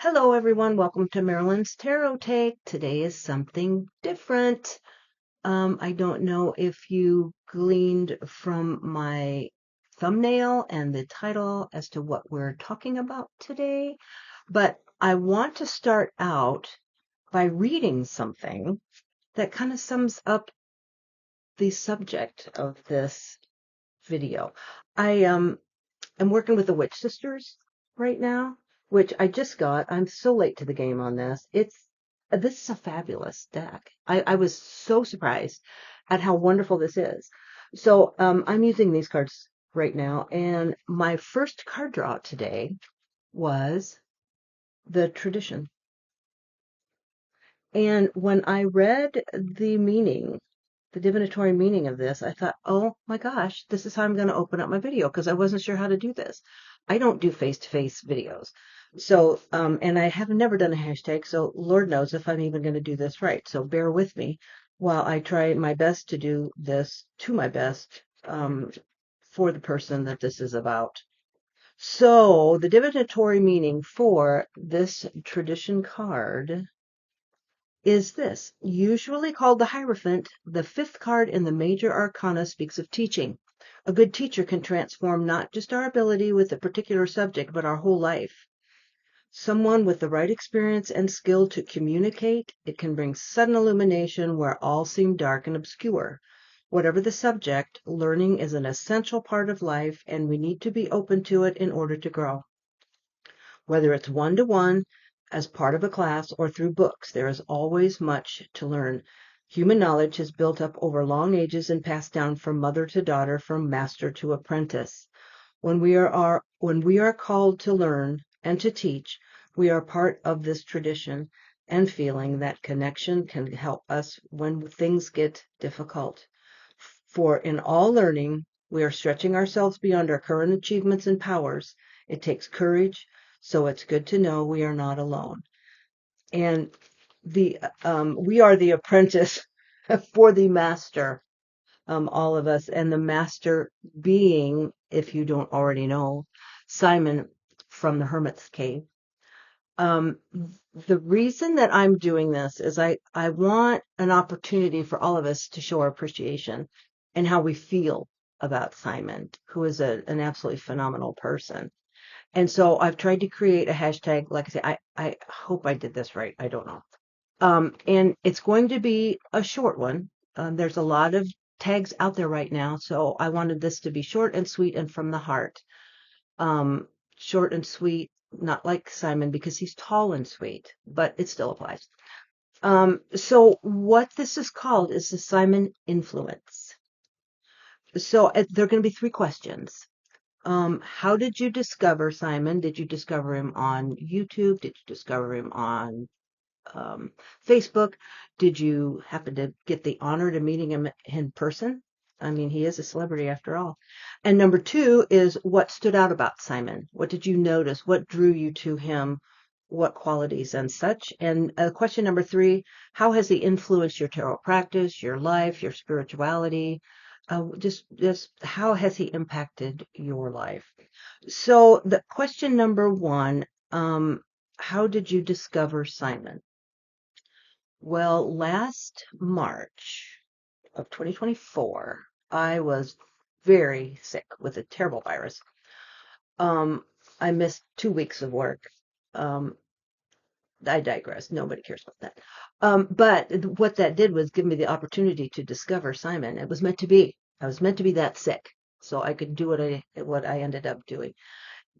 Hello, everyone. Welcome to Marilyn's Tarot Take. Today is something different. I don't know if you gleaned from my thumbnail and the title as to what we're talking about today, but I want to start out by reading something that kind of sums up the subject of this video. I'm working with the Witch Sisters right now, which I just got. I'm so late to the game on this. This is a fabulous deck. I was so surprised at how wonderful this is. So I'm using these cards right now, and my first card draw today was the Tradition. And when I read the meaning, the divinatory meaning of this, I thought, oh my gosh, this is how I'm going to open up my video because I wasn't sure how to do this. I don't do face-to-face videos. So, and I have never done a hashtag, so Lord knows if I'm even going to do this right. So bear with me while I try my best to do this to my best for the person that this is about. So the divinatory meaning for this tradition card is this. Usually called the Hierophant, the fifth card in the major arcana speaks of teaching. A good teacher can transform not just our ability with a particular subject, but our whole life. Someone with the right experience and skill to communicate, it can bring sudden illumination where all seem dark and obscure. Whatever the subject, learning is an essential part of life, and we need to be open to it in order to grow. Whether it's one-to-one, as part of a class, or through books, there is always much to learn. Human knowledge is built up over long ages and passed down from mother to daughter, from master to apprentice. When we are called to learn and to teach, we are part of this tradition, and feeling that connection can help us when things get difficult. For in all learning, we are stretching ourselves beyond our current achievements and powers. It takes courage, so it's good to know we are not alone. And we are the apprentice for the master, all of us, and the master being, if you don't already know, Simon from the Hermit's Cave. Um, the reason that I'm doing this is I want an opportunity for all of us to show our appreciation and how we feel about Simon, who is an absolutely phenomenal person. And so I've tried to create a hashtag. Like I say, I hope I did this right. I don't know. And it's going to be a short one. There's a lot of tags out there right now, so I wanted this to be short and sweet and from the heart. Um, Short and sweet, not like Simon because he's tall and sweet, but it still applies. So what this is called is the Simon influence. So there are going to be three questions. How did you discover Simon? Did you discover him on YouTube? Did you discover him on um, Facebook? Did you happen to get the honor to meeting him in person? I mean, he is a celebrity after all. And number two is what stood out about Simon? What did you notice? What drew you to him? What qualities and such? And question number three, how has he influenced your tarot practice, your life, your spirituality? Just how has he impacted your life? So the question number one, how did you discover Simon? Well, last March of 2024, I was very sick with a terrible virus. Um, I missed 2 weeks of work. Um, I digress. Nobody cares about that. But what that did was give me the opportunity to discover Simon. It was meant to be. I was meant to be that sick, so I could do what I ended up doing.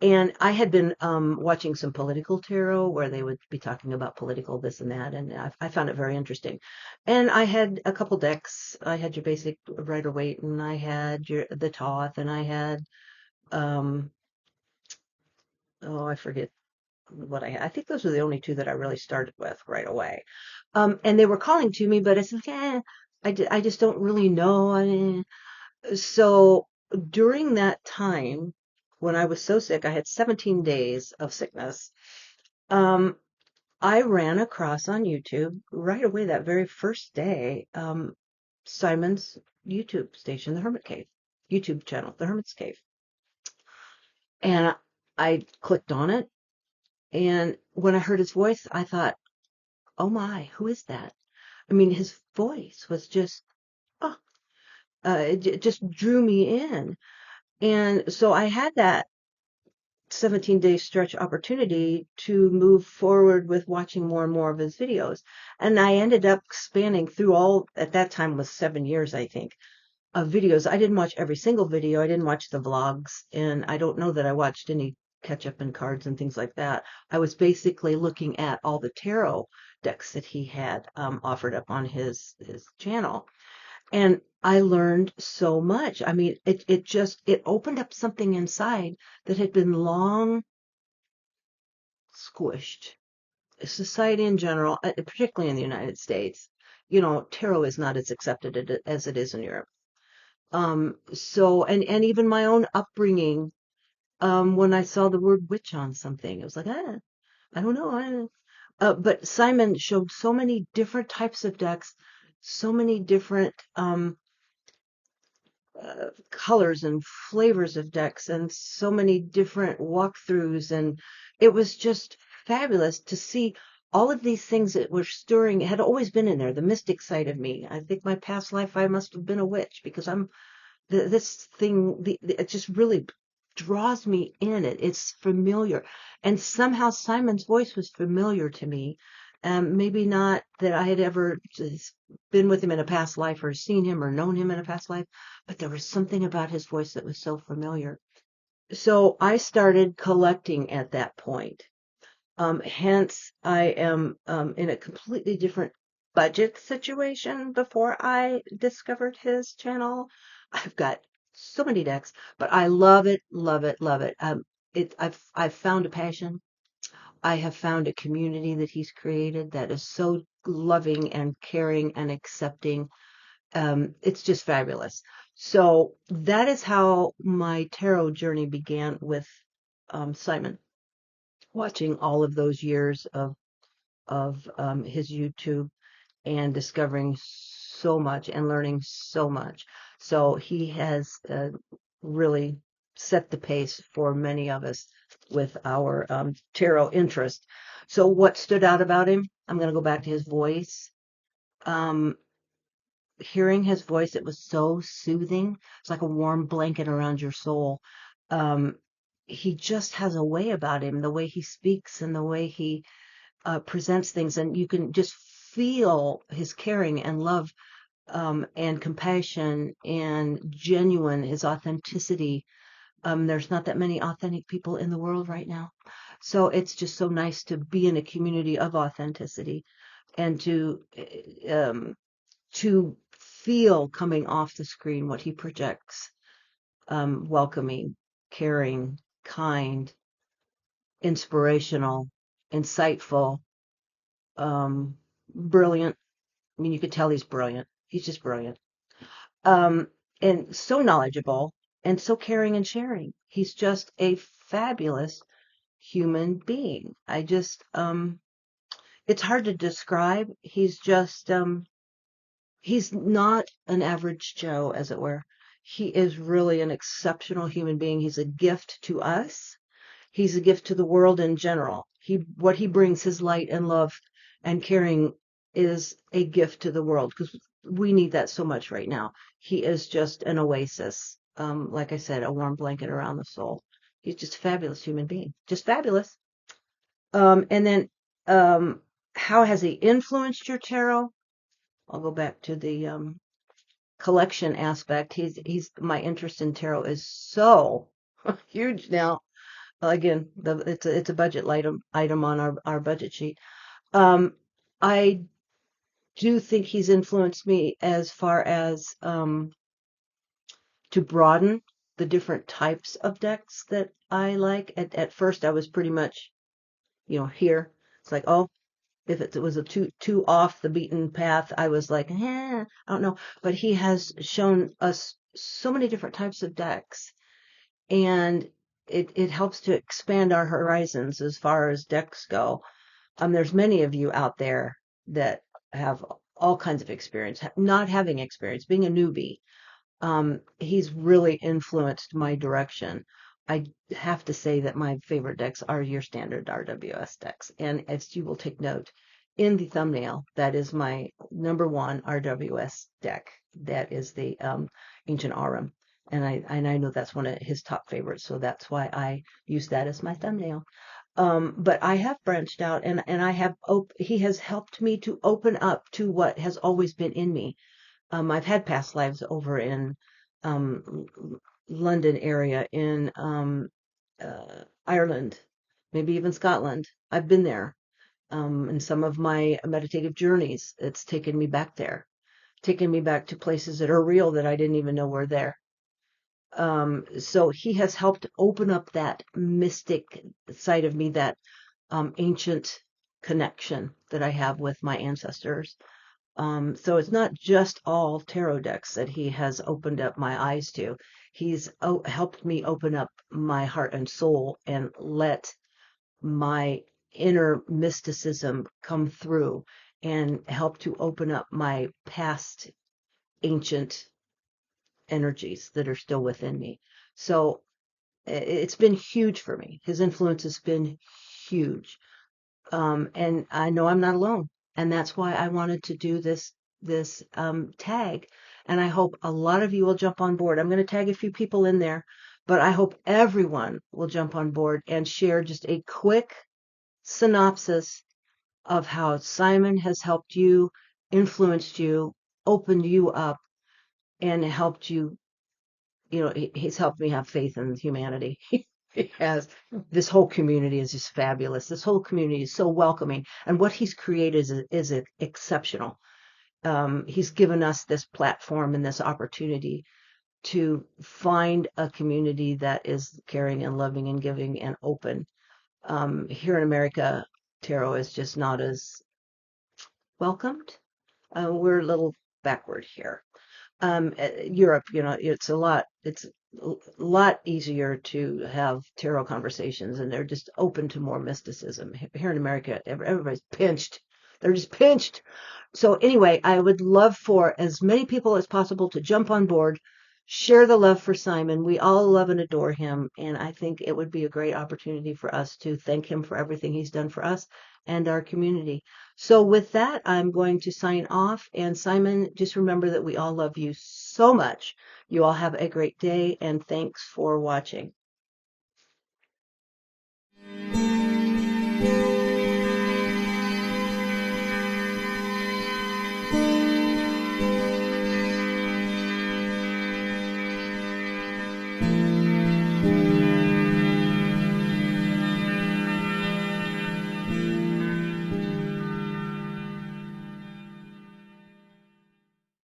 And I had been watching some political tarot where they would be talking about political this and that, and I found it very interesting. And I had a couple decks. I had your basic Rider Waite, and I had the Toth, and I had um, oh, I forget what I had. I think those were the only two that I really started with right away. And they were calling to me, but I said, I just don't really know. So during that time, when I was so sick, I had 17 days of sickness. Um, I ran across on YouTube right away that very first day, Simon's YouTube station, The Hermit Cave, YouTube channel, The Hermit's Cave. And I clicked on it And when I heard his voice, I thought, oh my, who is that? I mean, his voice was just, oh, it just drew me in. And so I had that 17-day stretch opportunity to move forward with watching more and more of his videos. And I ended up spanning through all, at that time was 7 years, I think, of videos. I didn't watch every single video. I didn't watch the vlogs, and I don't know that I watched any catch up and cards and things like that. I was basically looking at all the tarot decks that he had offered up on his channel, and I learned so much. I mean, it opened up something inside that had been long squished. Society in general, particularly in the United States, tarot is not as accepted as it is in Europe. And even my own upbringing, when I saw the word witch on something, it was like, I don't know. But Simon showed so many different types of decks, so many different colors and flavors of decks, and so many different walkthroughs. And it was just fabulous to see all of these things that were stirring. It had always been in there, the mystic side of me. I think my past life, I must have been a witch because this thing, it just really draws me in. It's familiar. And somehow Simon's voice was familiar to me. Maybe not that I had ever just been with him in a past life or seen him or known him in a past life, but there was something about his voice that was so familiar. So I started collecting at that point. Hence, I am in a completely different budget situation before I discovered his channel. I've got so many decks, but I love it, love it, love it. I've found a passion. I have found a community that he's created that is so loving and caring and accepting. It's just fabulous. So that is how my tarot journey began with Simon, watching all of those years of his YouTube and discovering so much and learning so much. So he has really set the pace for many of us with our tarot interest. So what stood out about him? I'm going to go back to his voice. Um, Hearing his voice, it was so soothing. It's like a warm blanket around your soul. Um, he just has a way about him, the way he speaks and the way he presents things, and you can just feel his caring and love and compassion and genuine, his authenticity. There's not that many authentic people in the world right now. So it's just so nice to be in a community of authenticity and to feel coming off the screen what he projects, welcoming, caring, kind, inspirational, insightful, brilliant. I mean, you could tell he's brilliant. He's just brilliant. Um, and so knowledgeable and so caring and sharing. He's just a fabulous human being. It's hard to describe. He's not an average Joe, as it were. He is really an exceptional human being. He's a gift to us. He's a gift to the world in general. What he brings, his light and love and caring, is a gift to the world because we need that so much right now. He is just an oasis. Like I said, a warm blanket around the soul. He's just a fabulous human being, just fabulous. And then, um, how has he influenced your tarot? I'll go back to the collection aspect. My interest in tarot is so huge now. Again, it's a budget item on our budget sheet. Um, I do think he's influenced me as far as to broaden the different types of decks that I like. At first, I was pretty much, here. It's like, oh, if it was a too off the beaten path, I was like, I don't know. But he has shown us so many different types of decks, and it helps to expand our horizons as far as decks go. There's many of you out there that have all kinds of experience, not having experience, being a newbie. He's really influenced my direction. I have to say that my favorite decks are your standard RWS decks. And as you will take note in the thumbnail, that is my number one RWS deck. That is the Ancient Aurum. And I know that's one of his top favorites, so that's why I use that as my thumbnail. But I have branched out, and he has helped me to open up to what has always been in me. I've had past lives over in um, London area, in Ireland, maybe even Scotland. I've been there. In some of my meditative journeys, it's taken me back there, taken me back to places that are real that I didn't even know were there. So he has helped open up that mystic side of me, that ancient connection that I have with my ancestors. So it's not just all tarot decks that he has opened up my eyes to. He's helped me open up my heart and soul and let my inner mysticism come through and help to open up my past ancient energies that are still within me. So it's been huge for me. His influence has been huge. And I know I'm not alone. And that's why I wanted to do this tag. And I hope a lot of you will jump on board. I'm going to tag a few people in there, but I hope everyone will jump on board and share just a quick synopsis of how Simon has helped you, influenced you, opened you up, and helped you. He's helped me have faith in humanity. He has. This whole community is just fabulous. This whole community is so welcoming, and what he's created is exceptional. He's given us this platform and this opportunity to find a community that is caring and loving and giving and open. Here in America, tarot is just not as welcomed. We're a little backward here. Europe, it's a lot easier to have tarot conversations, and they're just open to more mysticism. Here in America, everybody's pinched. They're just pinched. So anyway, I would love for as many people as possible to jump on board, share the love for Simon. We all love and adore him, and I think it would be a great opportunity for us to thank him for everything he's done for us and our community. So with that, I'm going to sign off. And Simon, just remember that we all love you so much. You all have a great day, and thanks for watching.